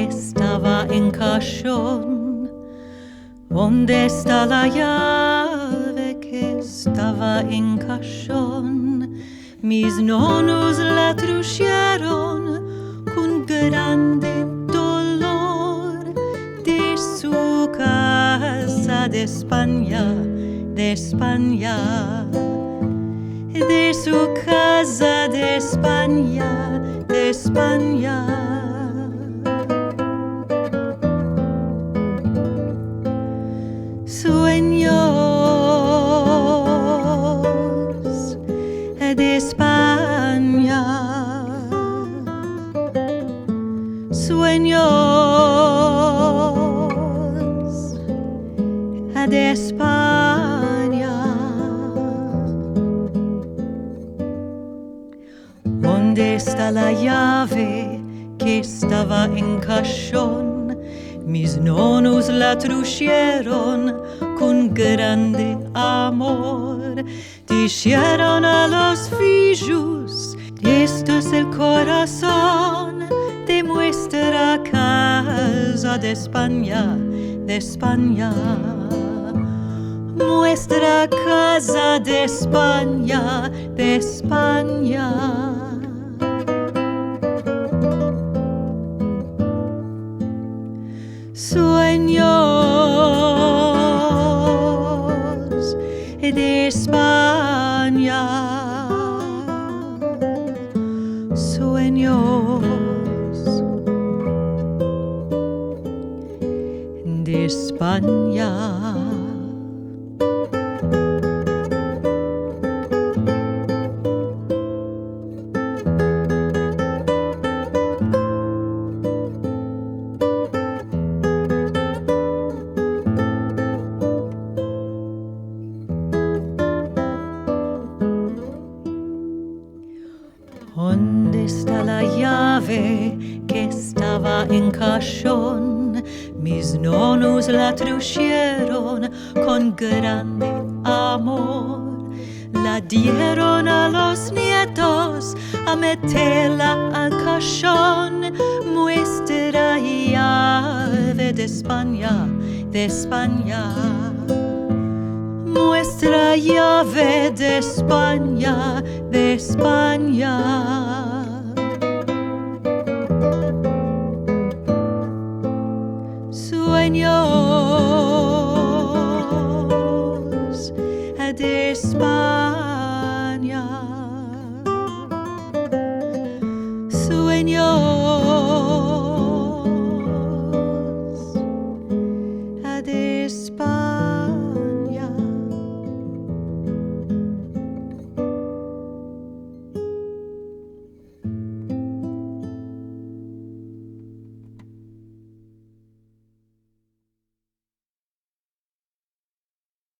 que estaba en cajón. ¿Dónde está la llave que estaba en cajón? Mis nonos la trujeron con grande dolor de su casa de España, de España, de su casa de España, de España. Sueños de España, sueños de España. ¿Dónde está la llave que estaba en cajón? Mis nonos la trujeron con grande amor. Dijeron a los fillos: esto es el corazón de nuestra casa de España, de España. Nuestra casa de España, de España. Sueños de España, sueños de España. ¿Dónde está la llave que estaba en cajón? Mis nonos la trujeron con grande amor. La dieron a los nietos a meterla al cajón. Nuestra llave de España, de España. Nuestra llave de España, de España. Sueños